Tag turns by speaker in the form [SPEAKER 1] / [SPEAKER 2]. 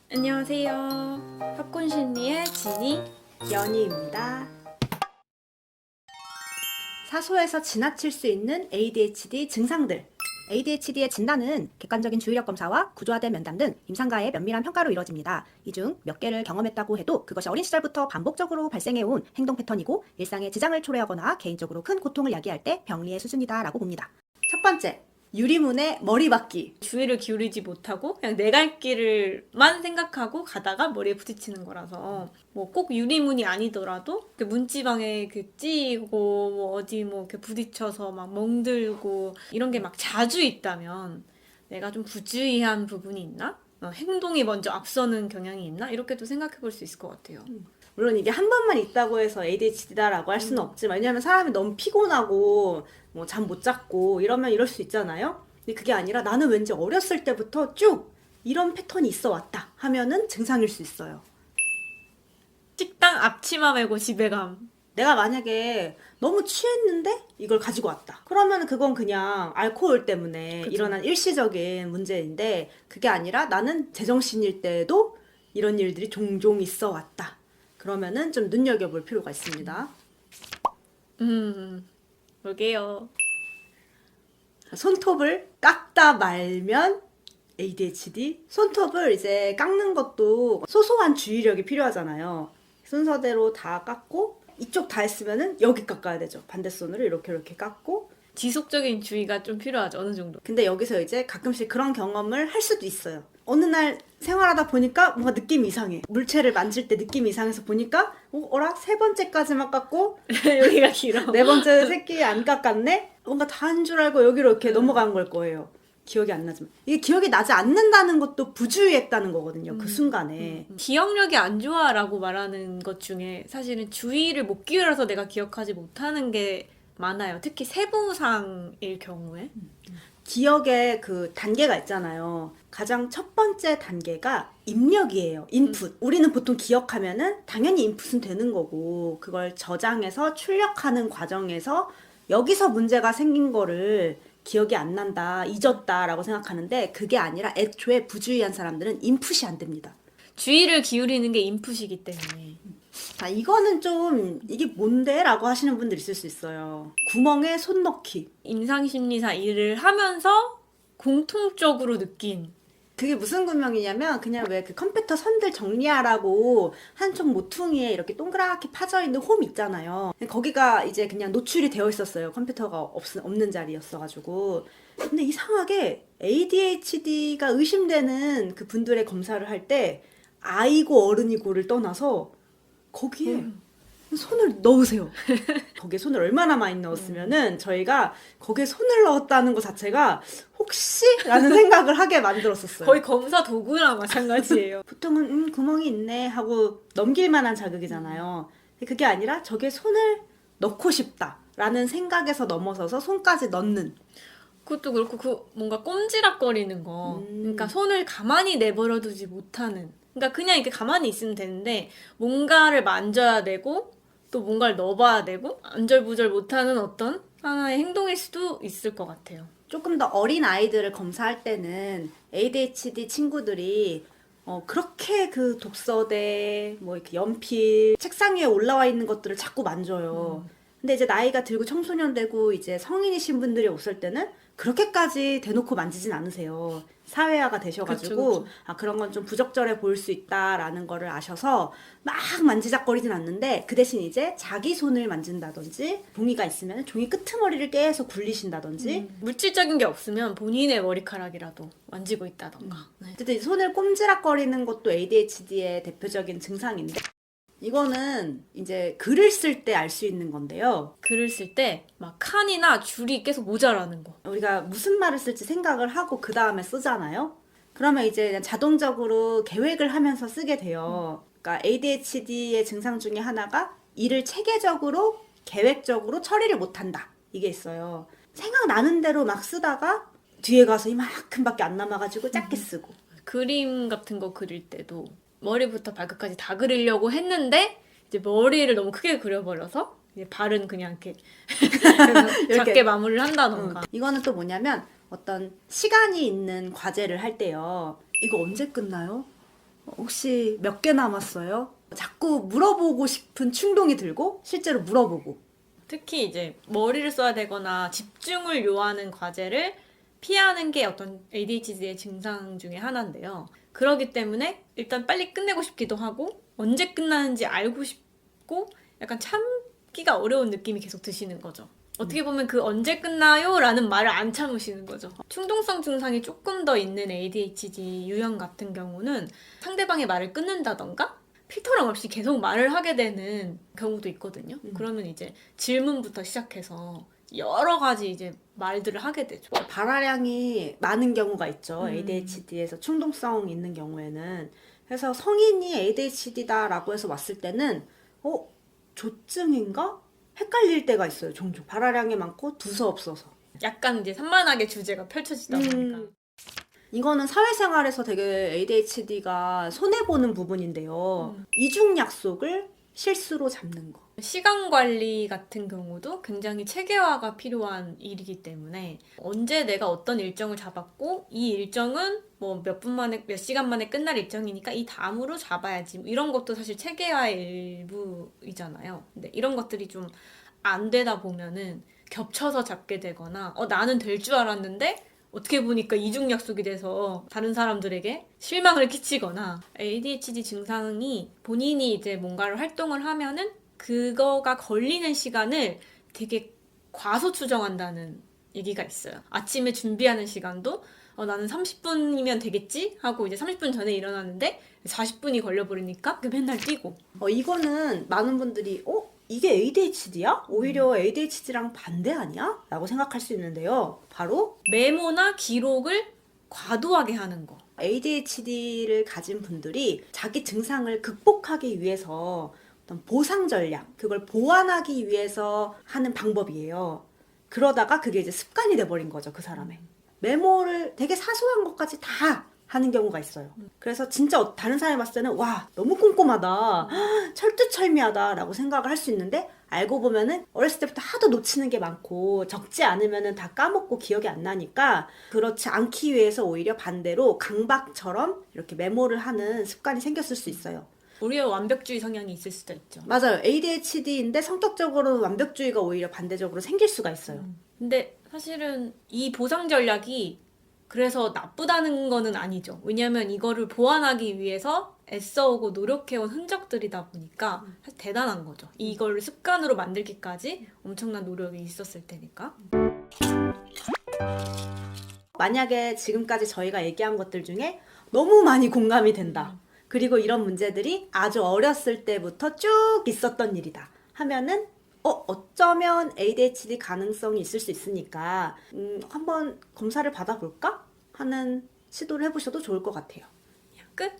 [SPEAKER 1] 안녕하세요. 팝콘심리의 지니.
[SPEAKER 2] 연희입니다. 사소해서 지나칠 수 있는 ADHD 증상들. ADHD의 진단은 객관적인 주의력 검사와 구조화된 면담 등 임상가의 면밀한 평가로 이루어집니다. 이 중 몇 개를 경험했다고 해도 그것이 어린 시절부터 반복적으로 발생해온 행동 패턴이고 일상에 지장을 초래하거나 개인적으로 큰 고통을 야기할 때 병리의 수준이다라고 봅니다. 첫 번째, 유리문에 머리 박기.
[SPEAKER 1] 주의를 기울이지 못하고 그냥 내 갈 길을만 생각하고 가다가 머리에 부딪히는 거라서 뭐 꼭 유리문이 아니더라도 그 문지방에 찌고 뭐 어디 뭐 이렇게 부딪혀서 막 멍들고 이런 게 막 자주 있다면 내가 좀 부주의한 부분이 있나? 행동이 먼저 앞서는 경향이 있나? 이렇게도 생각해 볼 수 있을 것 같아요.
[SPEAKER 2] 물론 이게 한 번만 있다고 해서 ADHD다라고 할 수는 없지만, 왜냐하면 사람이 너무 피곤하고 뭐 잠 못 잤고 이러면 이럴 수 있잖아요. 근데 그게 아니라 나는 왠지 어렸을 때부터 쭉 이런 패턴이 있어 왔다 하면은 증상일 수 있어요.
[SPEAKER 1] 식당 앞치마 메고 집에 감.
[SPEAKER 2] 내가 만약에 너무 취했는데 이걸 가지고 왔다, 그러면 그건 그냥 알코올 때문에
[SPEAKER 1] 그쵸.
[SPEAKER 2] 일어난 일시적인 문제인데, 그게 아니라 나는 제정신일 때에도 이런 일들이 종종 있어 왔다, 그러면은 좀 눈여겨볼 필요가 있습니다.
[SPEAKER 1] 볼게요.
[SPEAKER 2] 손톱을 깎다 말면 ADHD. 손톱을 이제 깎는 것도 소소한 주의력이 필요하잖아요. 순서대로 다 깎고 이쪽 다 했으면은 여기 깎아야 되죠. 반대손으로 이렇게 깎고.
[SPEAKER 1] 지속적인 주의가 좀 필요하죠, 어느 정도.
[SPEAKER 2] 근데 여기서 이제 가끔씩 그런 경험을 할 수도 있어요. 어느 날 생활하다 보니까 뭔가 느낌이 이상해. 물체를 만질 때 느낌이 이상해서 보니까 어라? 세 번째까지만 깎고
[SPEAKER 1] 여기가 길어.
[SPEAKER 2] 네 번째 새끼 안 깎았네? 뭔가 다 한 줄 알고 여기로 이렇게 넘어간 걸 거예요. 기억이 안 나지만. 이게 기억이 나지 않는다는 것도 부주의했다는 거거든요. 그 순간에.
[SPEAKER 1] 기억력이 안 좋아라고 말하는 것 중에 사실은 주의를 못 기울여서 내가 기억하지 못하는 게 많아요. 특히 세부상일 경우에.
[SPEAKER 2] 기억에 그 단계가 있잖아요. 가장 첫 번째 단계가 입력이에요. 인풋. 우리는 보통 기억하면은 당연히 인풋은 되는 거고, 그걸 저장해서 출력하는 과정에서 여기서 문제가 생긴 거를 기억이 안 난다, 잊었다라고 생각하는데, 그게 아니라 애초에 부주의한 사람들은 인풋이 안 됩니다.
[SPEAKER 1] 주의를 기울이는 게 인풋이기 때문에.
[SPEAKER 2] 자, 이거는 좀 이게 뭔데? 라고 하시는 분들 있을 수 있어요. 구멍에 손 넣기.
[SPEAKER 1] 임상심리사 일을 하면서 공통적으로 느낀.
[SPEAKER 2] 그게 무슨 구멍이냐면, 그냥 왜 그 컴퓨터 선들 정리하라고 한쪽 모퉁이에 이렇게 동그랗게 파져 있는 홈 있잖아요. 거기가 이제 그냥 노출이 되어 있었어요. 컴퓨터가 없는 자리였어가지고. 근데 이상하게 ADHD가 의심되는 그 분들의 검사를 할 때 아이고 어른이고를 떠나서 거기에 손을 넣으세요. 거기에 손을 얼마나 많이 넣었으면은 저희가 거기에 손을 넣었다는 것 자체가 혹시? 라는 생각을 하게 만들었었어요.
[SPEAKER 1] 거의 검사 도구랑 마찬가지예요.
[SPEAKER 2] 보통은 구멍이 있네 하고 넘길 만한 자극이잖아요. 근데 그게 아니라 저기에 손을 넣고 싶다 라는 생각에서 넘어서서 손까지 넣는.
[SPEAKER 1] 그것도 그렇고 뭔가 꼼지락거리는 거. 그러니까 손을 가만히 내버려 두지 못하는. 그러니까 그냥 이렇게 가만히 있으면 되는데 뭔가를 만져야 되고 또 뭔가를 넣어봐야 되고 안절부절 못하는 어떤 하나의 행동일 수도 있을 것 같아요.
[SPEAKER 2] 조금 더 어린 아이들을 검사할 때는 ADHD 친구들이 그렇게 그 독서대, 뭐 이렇게 연필, 책상 위에 올라와 있는 것들을 자꾸 만져요. 근데 이제 나이가 들고 청소년 되고 이제 성인이신 분들이 오실 때는 그렇게까지 대놓고 만지진 않으세요. 사회화가 되셔가지고,
[SPEAKER 1] 그쵸.
[SPEAKER 2] 그런 건 좀 부적절해 보일 수 있다라는 거를 아셔서 막 만지작거리진 않는데, 그 대신 이제 자기 손을 만진다든지, 종이가 있으면 종이 끄트머리를 계속 굴리신다든지,
[SPEAKER 1] 물질적인 게 없으면 본인의 머리카락이라도 만지고 있다던가. 네.
[SPEAKER 2] 어쨌든 손을 꼼지락거리는 것도 ADHD의 대표적인 증상인데, 이거는 이제 글을 쓸 때 알 수 있는 건데요.
[SPEAKER 1] 글을 쓸 때 막 칸이나 줄이 계속 모자라는 거.
[SPEAKER 2] 우리가 무슨 말을 쓸지 생각을 하고 그 다음에 쓰잖아요. 그러면 이제 그냥 자동적으로 계획을 하면서 쓰게 돼요. 그러니까 ADHD의 증상 중에 하나가 일을 체계적으로 계획적으로 처리를 못한다, 이게 있어요. 생각나는 대로 막 쓰다가 뒤에 가서 이만큼밖에 안 남아가지고 작게 쓰고.
[SPEAKER 1] 그림 같은 거 그릴 때도 머리부터 발끝까지 다 그리려고 했는데 이제 머리를 너무 크게 그려버려서 이제 발은 그냥 이렇게 작게 마무리를 한다던가.
[SPEAKER 2] 이거는 또 뭐냐면, 어떤 시간이 있는 과제를 할 때요. 이거 언제 끝나요? 혹시 몇 개 남았어요? 자꾸 물어보고 싶은 충동이 들고 실제로 물어보고.
[SPEAKER 1] 특히 이제 머리를 써야 되거나 집중을 요하는 과제를 피하는 게 어떤 ADHD의 증상 중에 하나인데요. 그러기 때문에 일단 빨리 끝내고 싶기도 하고 언제 끝나는지 알고 싶고 약간 참기가 어려운 느낌이 계속 드시는 거죠. 어떻게 보면 그 언제 끝나요? 라는 말을 안 참으시는 거죠. 충동성 증상이 조금 더 있는 ADHD 유형 같은 경우는 상대방의 말을 끊는다던가 필터랑 없이 계속 말을 하게 되는 경우도 있거든요. 그러면 이제 질문부터 시작해서 여러 가지 이제 말들을 하게 되죠.
[SPEAKER 2] 발화량이 많은 경우가 있죠. ADHD에서 충동성 있는 경우에는. 그래서 성인이 ADHD다라고 해서 왔을 때는 조증인가? 헷갈릴 때가 있어요. 종종 발화량이 많고 두서 없어서.
[SPEAKER 1] 약간 이제 산만하게 주제가 펼쳐지다 보니까.
[SPEAKER 2] 이거는 사회생활에서 되게 ADHD가 손해보는 부분인데요. 이중 약속을 실수로 잡는 거.
[SPEAKER 1] 시간 관리 같은 경우도 굉장히 체계화가 필요한 일이기 때문에 언제 내가 어떤 일정을 잡았고 이 일정은 뭐 몇 분 만에 몇 시간 만에 끝날 일정이니까 이 다음으로 잡아야지 뭐 이런 것도 사실 체계화의 일부이잖아요. 근데 이런 것들이 좀 안 되다 보면은 겹쳐서 잡게 되거나 나는 될 줄 알았는데 어떻게 보니까 이중 약속이 돼서 다른 사람들에게 실망을 끼치거나 ADHD 증상이 본인이 이제 뭔가를 활동을 하면은 그거가 걸리는 시간을 되게 과소 추정한다는 얘기가 있어요. 아침에 준비하는 시간도 나는 30분이면 되겠지? 하고 이제 30분 전에 일어나는데 40분이 걸려버리니까 맨날 뛰고.
[SPEAKER 2] 이거는 많은 분들이 이게 ADHD야? 오히려 ADHD랑 반대 아니야? 라고 생각할 수 있는데요. 바로
[SPEAKER 1] 메모나 기록을 과도하게 하는 거.
[SPEAKER 2] ADHD를 가진 분들이 자기 증상을 극복하기 위해서 어떤 보상 전략, 그걸 보완하기 위해서 하는 방법이에요. 그러다가 그게 이제 습관이 돼버린 거죠, 그 사람의. 메모를 되게 사소한 것까지 다 하는 경우가 있어요. 그래서 진짜 다른 사람이 봤을 때는 와, 너무 꼼꼼하다, 철두철미하다 라고 생각을 할 수 있는데 알고 보면은 어렸을 때부터 하도 놓치는 게 많고 적지 않으면은 다 까먹고 기억이 안 나니까 그렇지 않기 위해서 오히려 반대로 강박처럼 이렇게 메모를 하는 습관이 생겼을 수 있어요.
[SPEAKER 1] 오히려 완벽주의 성향이 있을 수도 있죠.
[SPEAKER 2] 맞아요. ADHD인데 성격적으로 완벽주의가 오히려 반대적으로 생길 수가 있어요.
[SPEAKER 1] 근데 사실은 이 보상 전략이 그래서 나쁘다는 거는 아니죠. 왜냐면 이거를 보완하기 위해서 애써오고 노력해온 흔적들이다 보니까 사실 대단한 거죠. 이걸 습관으로 만들기까지 엄청난 노력이 있었을 테니까.
[SPEAKER 2] 만약에 지금까지 저희가 얘기한 것들 중에 너무 많이 공감이 된다. 그리고 이런 문제들이 아주 어렸을 때부터 쭉 있었던 일이다 하면은 어쩌면 ADHD 가능성이 있을 수 있으니까 한번 검사를 받아볼까? 하는 시도를 해보셔도 좋을 것 같아요.
[SPEAKER 1] 끝!